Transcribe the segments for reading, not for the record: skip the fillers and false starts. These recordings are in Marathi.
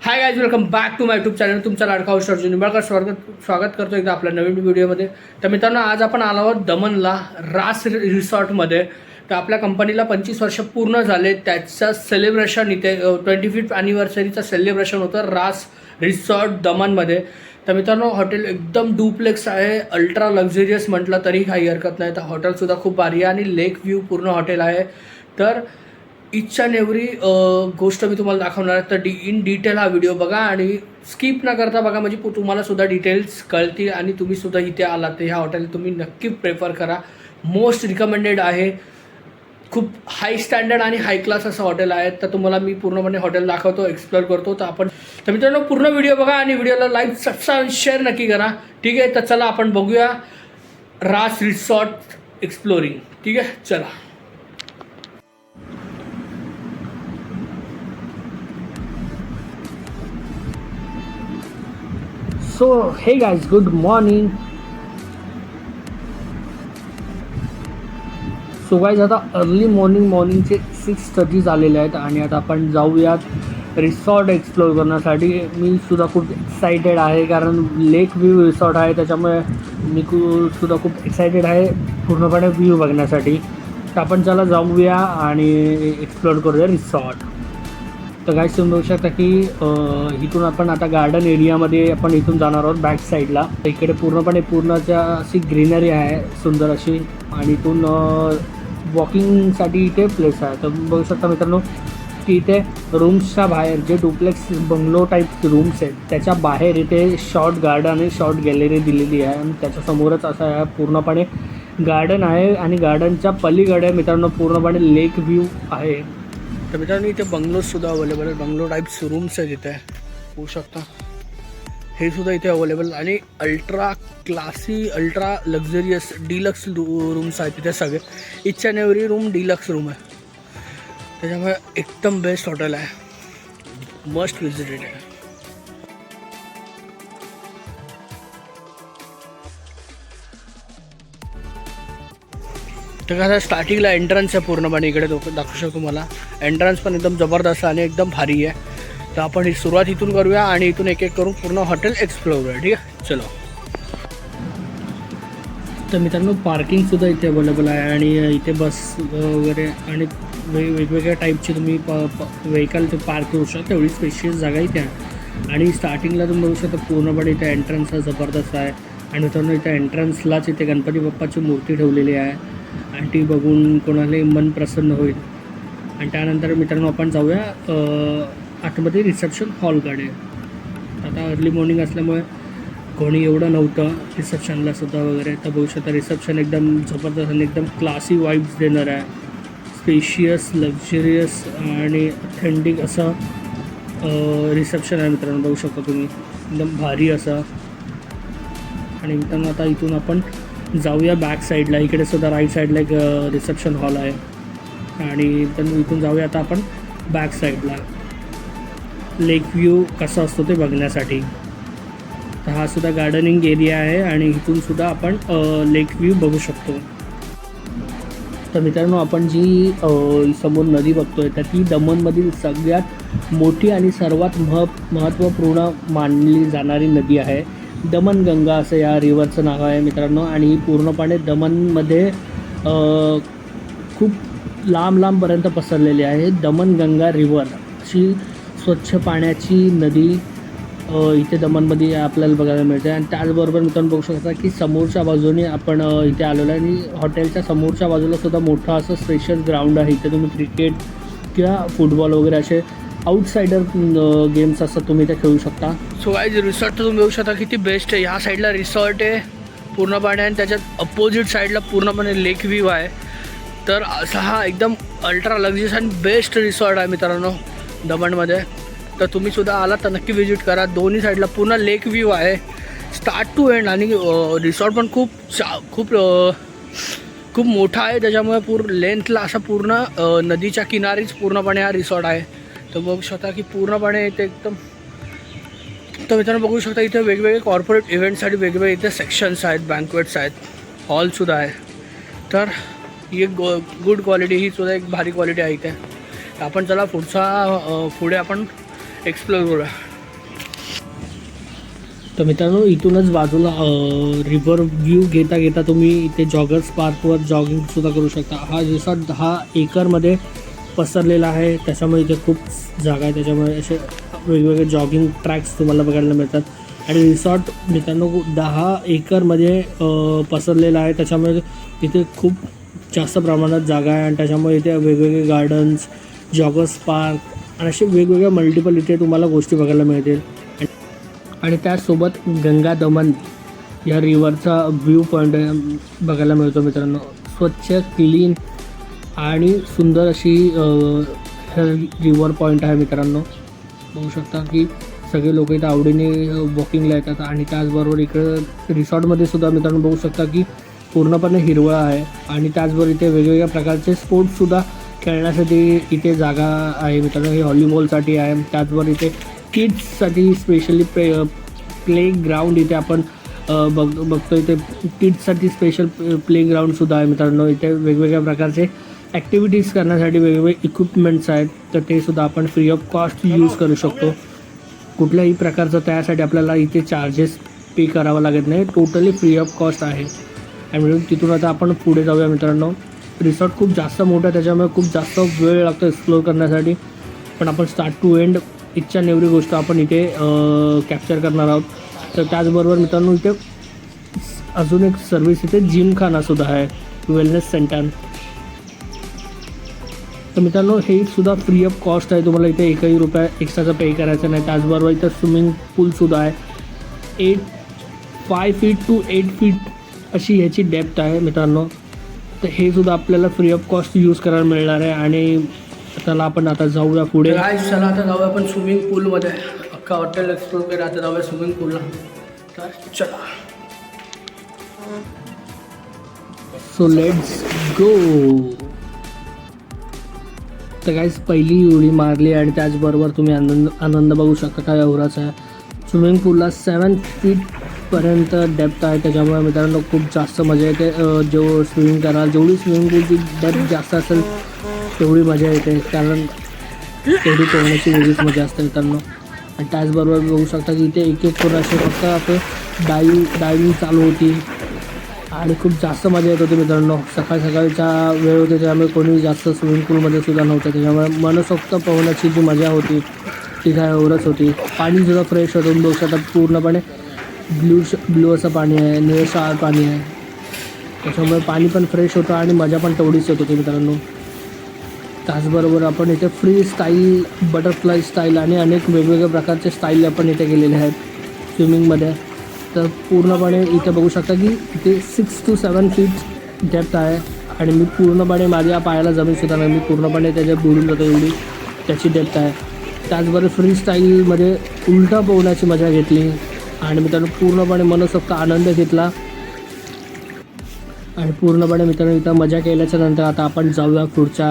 High guys, welcome back to my YouTube channel. तुमचा लाडका होस्ट अर्जुन निंबाळकर स्वागत करतो एकदा आपल्या नवीन व्हिडिओमध्ये. तर मित्रांनो, आज आपण आलो आहोत दमनला रास रिसॉर्टमध्ये. तर आपल्या कंपनीला 25 वर्ष पूर्ण झाले. त्याचं सेलिब्रेशन इथे 25th ॲनिव्हर्सरीचं सेलिब्रेशन होतं रास रिसॉर्ट दमनमध्ये. तर मित्रांनो, हॉटेल एकदम डुप्लेक्स आहे, अल्ट्रा लक्झरियस म्हटलं तरी काही हरकत नाही. तर हॉटेलसुद्धा खूप भारी आहे आणि लेक व्ह्यू पूर्ण हॉटेल आहे. तर इच अँड एव्हरी गोष्ट मी तुम्हाला दाखवणार आहे. तर इन डिटेल हा व्हिडिओ बघा आणि स्किप न करता बघा, म्हणजे तुम्हाला सुद्धा डिटेल्स कळतील आणि तुम्ही सुद्धा इथे आलात तर ह्या हॉटेल तुम्ही नक्की प्रेफर करा. मोस्ट रिकमेंडेड आहे. खूप हाय स्टँडर्ड आणि हाय क्लास असं हॉटेल आहे. तर तुम्हाला मी पूर्णपणे हॉटेल दाखवतो, एक्सप्लोअर करतो. तर मित्रांनो, पूर्ण व्हिडिओ बघा आणि व्हिडिओला लाईक सबस्क्राईब शेअर नक्की करा. ठीक आहे, तर चला आपण बघूया रास रिसॉर्ट एक्सप्लोरिंग. ठीक आहे, चला. So hey guys, good morning. So guys, आता अर्ली मॉर्निंगचे 6:30 झालेले आहेत आणि आता आपण जाऊयात रिसॉर्ट एक्सप्लोर करण्यासाठी. मी सुद्धा खूप एक्सायटेड आहे कारण लेक व्ह्यू रिसॉर्ट आहे, त्याच्यामुळे मी सुद्धा खूप एक्सायटेड आहे पूर्णपणे व्ह्यू बघण्यासाठी. तर आपण चला जाऊया आणि एक्सप्लोर करूया रिसॉर्ट. तर गाईज, तुम्ही बघू शकता की इथून आपण आता गार्डन एरियामध्ये आपण इथून जाणार आहोत बॅक साईडला. इकडे पूर्णच्या अशी ग्रीनरी आहे सुंदर अशी, आणि इथून वॉकिंगसाठी इथे प्लेस आहे. तर बघू शकता मित्रांनो की इथे रूम्सच्या बाहेर जे डुप्लेक्स बंगलो टाईप रूम्स आहेत त्याच्या बाहेर इथे शॉर्ट गार्डन आणि शॉर्ट गॅलरी दिलेली आहे आणि त्याच्यासमोरच असं पूर्णपणे गार्डन आहे आणि गार्डनच्या पलीकडे मित्रांनो पूर्णपणे लेक व्ह्यू आहे. तर मित्रांनो, इथे बंगलोजसुद्धा अवेलेबल आहेत. बंगलो टाईप्स रूम्स आहेत इथे, होऊ शकता हे सुद्धा इथे अवेलेबल. आणि ultra classy, ultra luxurious deluxe rooms आहेत तिथे सगळे. Each and every room deluxe room आहे, त्याच्यामुळे एकदम बेस्ट हॉटेल आहे, मस्ट विजिटेड आहे. तर कसं स्टार्टिंगला एंट्रन्स आहे पूर्णपणे, इकडे दाखवू शकतो मला. एंट्रन्स पण एकदम जबरदस्त आणि एकदम भारी आहे. तर आपण ही सुरुवात इथून करूया आणि इथून एक एक करून पूर्ण हॉटेल एक्सप्लोर करूया. ठीक आहे, चलो. तर मित्रांनो, पार्किंगसुद्धा इथे अवेलेबल आहे आणि इथे बस वगैरे आणि वेगवेगळ्या टाईपचे तुम्ही व्हेकल ते पार्क करू शकता. एवढी स्पेशियस जागा इथे आहे. आणि स्टार्टिंगला तुम्ही बघू शकता पूर्णपणे इथे एंट्रन्स हा जबरदस्त आहे. आणि मित्रांनो, इथे एंट्रन्सलाच इथे गणपती बाप्पाची मूर्ती ठेवलेली आहे आणि ती बघून कोणालाही मन प्रसन्न होईल. आणि त्यानंतर मित्रांनो आपण जाऊया आतमध्ये रिसेप्शन हॉलकडे. आता अर्ली मॉर्निंग असल्यामुळे कोणी एवढं नव्हतं रिसेप्शनला सुद्धा वगैरे. तर बघू शकता रिसेप्शन एकदम जबरदस्त आणि एकदम क्लासी वाईब्स देणार आहे. स्पेशियस, लक्झरियस आणि ऑथेंटिक असं रिसेप्शन आहे मित्रांनो, बघू शकता तुम्ही, एकदम भारी असं. आणि मित्रांनो, आता इथून आपण जाऊया बॅक साईडला. इकडे सुद्धा राईट साईडला एक रिसेप्शन हॉल आहे आणि इथून जाऊया आता आपण बॅक साईडला लेक व्ह्यू कसा असतो ते बघण्यासाठी. तर हा सुद्धा गार्डनिंग एरिया आहे आणि इथून सुद्धा आपण लेक व्ह्यू बघू शकतो. तर मित्रांनो, आपण जी समोर नदी बघतोय तर ती दमनमधील सगळ्यात मोठी आणि सर्वात महत्त्वपूर्ण मानली जाणारी नदी आहे. दमनगंगा असं या रिव्हरचं नाव आहे मित्रांनो. आणि पूर्णपणे दमनमध्ये खूप लांबपर्यंत पसरलेली आहे. दमनगंगा रिव्हर अशी स्वच्छ पाण्याची नदी इथे दमनमध्ये आपल्याला बघायला मिळते. आणि त्याचबरोबर मित्रांनो बघू शकता की समोरच्या बाजूने आपण इथे आलेलो आहे आणि हॉटेलच्या समोरच्या बाजूला सुद्धा मोठं असं स्पेशल ग्राउंड आहे. इथे तुम्ही क्रिकेट किंवा फुटबॉल वगैरे असे आउटसाइडर गेम्स असतात तुम्ही इथे खेळू शकता. सो गाईज, रिसॉर्ट तर तुम्ही बघू शकता किती बेस्ट आहे. ह्या साईडला रिसॉर्ट आहे पूर्णपणे आणि त्याच्यात अपोजिट साईडला पूर्णपणे लेक व्ह्यू आहे. तर असा हा एकदम अल्ट्रा लक्झरियस आणि बेस्ट रिसॉर्ट आहे मित्रांनो दमणमध्ये. तर तुम्ही सुद्धा आलात तर नक्की व्हिजिट करा. दोन्ही साईडला पूर्ण लेक व्ह्यू आहे स्टार्ट टू एंड. आणि रिसॉर्ट पण खूप मोठा आहे, त्याच्यामुळे पूर्ण लेंथला असा पूर्ण नदीच्या किनारीच पूर्णपणे हा रिसॉर्ट आहे. तर बघू शकता की पूर्णपणे इथे एकदम. तर मित्रांनो बघू शकता इथे वेगवेगळे कॉर्पोरेट इव्हेंटसाठी वेगवेगळे इथे सेक्शन्स आहेत, बँकवेट्स आहेत, हॉलसुद्धा आहे. तर ही एक गुड क्वालिटी, ही सुद्धा एक भारी क्वालिटी आहे इथे. आपण चला पुढे आपण एक्सप्लोर करूया. तर मित्रांनो इथूनच बाजूला रिव्हर व्ह्यू घेता घेता तुम्ही इथे जॉगर्स पार्कवर जॉगिंगसुद्धा करू शकता. हा रिसॉर्ट 10 एकरमध्ये पसरलेला आहे, त्याच्यामुळे इथे खूप जागा आहे, त्याच्यामुळे असे वेगवेगळे जॉगिंग ट्रॅक्स तुम्हाला बघायला मिळतात. आणि रिसॉर्ट मित्रांनो 10 एकरमध्ये पसरलेला आहे, त्याच्यामुळे इथे खूप जास्त प्रमाणात जागा आहे आणि त्याच्यामुळे इथे वेगवेगळे गार्डन्स, जॉगर्स पार्क आणि असे वेगवेगळ्या मल्टिपल इथे तुम्हाला गोष्टी बघायला मिळतील. आणि त्याचसोबत गंगा दमन या रिव्हरचा व्ह्यू पॉईंट बघायला मिळतो मित्रांनो. स्वच्छ, क्लीन आणि सुंदर अशी रिव्हर पॉईंट आहे मित्रांनो. बघू शकता की सगळे लोक इथं आवडीने वॉकिंगला येतात. आणि त्याचबरोबर इकडं रिसॉर्टमध्ये सुद्धा मित्रांनो बघू शकता की पूर्णपणे हिरवळ आहे. आणि त्याचबरोबर इथे वेगवेगळ्या प्रकारचे स्पोर्ट्ससुद्धा खेळण्यासाठी इथे जागा आहे मित्रांनो. हे व्हॉलीबॉलसाठी आहे. त्याचबरोबर इथे किड्ससाठी स्पेशली प्ले ग्राउंड इथे आपण बघतो. इथे किड्ससाठी स्पेशल प्ले ग्राउंडसुद्धा आहे मित्रांनो. इथे वेगवेगळ्या प्रकारचे ॲक्टिव्हिटीज करण्यासाठी वेगवेगळे इक्विपमेंट्स आहेत, तर ते सुद्धा आपण फ्री ऑफ कॉस्ट यूज करू शकतो. कुठल्याही प्रकारचं त्यासाठी आपल्याला इथे चार्जेस पे करावं लागत नाही, टोटली फ्री ऑफ कॉस्ट आहे. आणि म्हणून तिथून आता आपण पुढे जाऊया मित्रांनो. रिसॉर्ट खूप जास्त मोठं आहे, त्याच्यामुळे खूप जास्त वेळ लागतो एक्सप्लोअर करण्यासाठी, पण आपण स्टार्ट टू एंड इच्छा नेवरी गोष्ट आपण इथे कॅप्चर करणार आहोत. तर त्याचबरोबर मित्रांनो इथे अजून एक सर्विस इथे जिमखानासुद्धा आहे, वेलनेस सेंटर. तर मित्रांनो हे सुद्धा फ्री ऑफ कॉस्ट आहे, तुम्हाला इथे एकही रुपया एक्स्ट्राचा पे करायचा नाही. त्याचबरोबर इथं स्विमिंग पूलसुद्धा आहे. 5 फीट टू 8 फीट अशी ह्याची डेप्थ आहे मित्रांनो. तर हे सुद्धा आपल्याला फ्री ऑफ कॉस्ट यूज करायला मिळणार आहे. आणि चला आपण आता जाऊया पुढे. चला आता जाऊया आपण स्विमिंग पूलमध्ये. अख्खा हॉटेल एक्सप्लोर केलं, आता जाऊया स्विमिंग पूलला. तर चला, सो लेट्स गो. तर काहीच पहिली उडी मारली आणि त्याचबरोबर तुम्ही आनंद बघू शकता काय एवढाच आहे. स्विमिंग पूलला 7 फीटपर्यंत डेप्थ आहे, त्याच्यामुळे मित्रांनो खूप जास्त मजा येते. जो स्विमिंग कराल, जेवढी स्विमिंग पूलची डेप्थ जास्त असेल तेवढी मजा येते, कारण तेवढी पोहण्याची वेगळीच मजा असते मित्रांनो. आणि त्याचबरोबर बघू शकता की इथे एक करून असे फक्त आपले डायविंग चालू होती आणि खूप जास्त मजा येत होती मित्रांनो. सकाळच्या वेळ होते, त्यामुळे कोणी जास्त स्विमिंग पूलमध्ये सुद्धा नव्हतं, त्याच्यामुळे मनसोक्त पोहण्याची जी मजा होती ती काय एवढंच होती. पाणीसुद्धा फ्रेश होतं, बघू शकता पूर्णपणे ब्ल्यू असं पाणी आहे, निळशार पाणी आहे, त्याच्यामुळे पाणी पण फ्रेश होतं आणि मजा पण तेवढीच येत होती मित्रांनो. त्याचबरोबर आपण इथे फ्री स्टाईल, बटरफ्लाय स्टाईल आणि अनेक वेगवेगळ्या प्रकारचे स्टाईल आपण इथे केलेले आहेत स्विमिंगमध्ये. तर पूर्णपणे इथे बघू शकता की इथे 6 to 7 फीट डेप्थ आहे आणि मी पूर्णपणे माझ्या पायाला जमीनसुद्धा नाही, मी पूर्णपणे त्याच्यात बुडून जातो एवढी त्याची डेप्थ आहे. त्याचबरोबर फ्री स्टाईलमध्ये उलटा पोहण्याची मजा घेतली आणि मित्रांनो पूर्णपणे मनसोक्त आनंद घेतला. आणि पूर्णपणे मित्रांनो इथं मजा केल्याच्या नंतर आता आपण जाऊया पुढच्या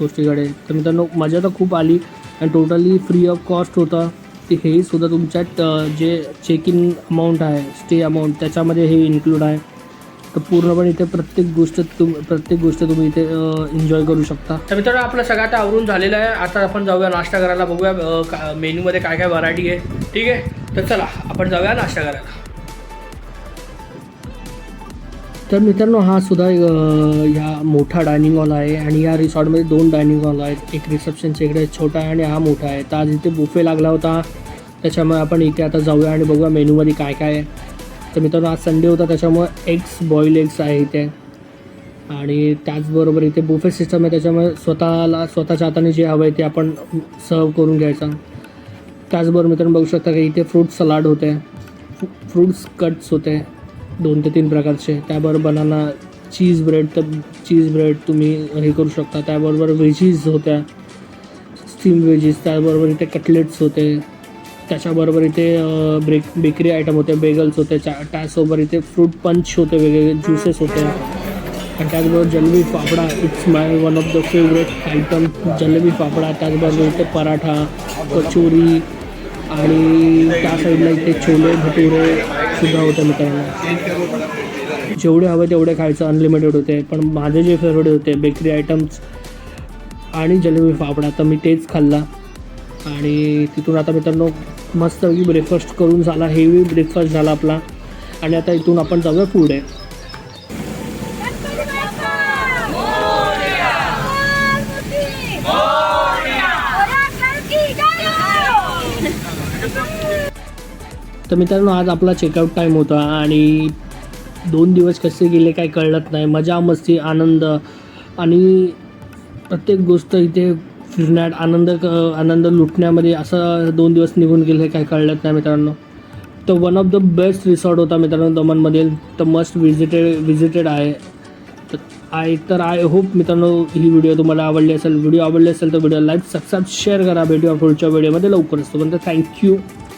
गोष्टीकडे. तर मित्रांनो मजा तर खूप आली आणि टोटली फ्री ऑफ कॉस्ट होतं. ते हे सुद्धा तुमच्यात जे चेक इन अमाऊंट आहे, स्टे अमाऊंट, त्याच्यामध्ये हे इन्क्लूड आहे. तर पूर्णपणे इथे प्रत्येक गोष्ट तुम्ही इथे एन्जॉय करू शकता. तर मित्रांनो आपलं सगळं आता आवरून झालेलं आहे. आता आपण जाऊया नाश्ता करायला, बघूया मेन्यूमध्ये काय काय व्हरायटी आहे. ठीक आहे, तर चला आपण जाऊया नाश्ता करायला. तर मित्रांनो हा सुद्धा ह्या मोठा डायनिंग हॉल आहे आणि या रिसॉर्टमध्ये 2 डायनिंग हॉल आहेत. एक रिसेप्शनच्या इकडे छोटा आहे आणि हा मोठा आहे. तर आज इथे बुफे लागला होता, त्याच्यामुळे आपण इथे आता जाऊया आणि बघूया मेनूमध्ये काय काय आहे. तर मित्रांनो आज संडे होता, त्याच्यामुळे बॉईल एग्स आहे इथे. आणि त्याचबरोबर इथे बुफे सिस्टम आहे, त्याच्यामुळे स्वतःच्या हाताने जे हवं आहे ते आपण सर्व करून घ्यायचं. त्याचबरोबर मित्रांनो बघू शकता की इथे फ्रूट सलाड होते, फ्रूट्स कट्स होते 2 ते 3 प्रकारचे. त्याबरोबर बनाना चीज ब्रेड तुम्ही हे करू शकता. त्याबरोबर व्हेजीज होत्या, स्टीम व्हेजीज. त्याबरोबर इथे कटलेट्स होते. त्याच्याबरोबर इथे बेकरी आयटम होते, बेगल्स होते. त्यासोबत इथे फ्रूट पंच होते, वेगवेगळे ज्युसेस होते. आणि त्याचबरोबर jalebi fafda, it's my one of the favourite item jalebi fafda. त्याचबरोबर इथे पराठा, कचोरी आणि त्या साईडला इथे छोले भटुरे सुद्धा होते मित्रांनो. जेवढे हवे तेवढे खायचं, अनलिमिटेड होते. पण माझे जे फेवरेट होते बेकरी आयटम्स आणि जलेबी फाफडा, तर मी तेच खाल्ला. आणि तिथून आता मित्रांनो मस्तपैकी ब्रेकफास्ट करून झाला, हेवी ब्रेकफास्ट झाला आपला. आणि आता इथून आपण जाऊया पुढे. तर मित्रांनो आज आपला चेकआउट टाईम होता आणि 2 दिवस कसे गेले काही कळत नाही. मजा मस्ती आनंद आणि प्रत्येक गोष्ट इथे फिरण्यात आनंद लुटण्यामध्ये असं 2 दिवस निघून गेले काही कळत नाही मित्रांनो. तर one of the best resort होता मित्रांनो दमनमधील. तर मस्ट विजिटेड आहे. तर आय होप मित्रांनो ही व्हिडिओ तुम्हाला आवडली असेल. व्हिडिओ आवडली असेल तर व्हिडिओ लाईक सबस्क्राईब शेअर करा. भेटूया पुढच्या व्हिडिओमध्ये लवकरच. तोपर्यंत थँक्यू.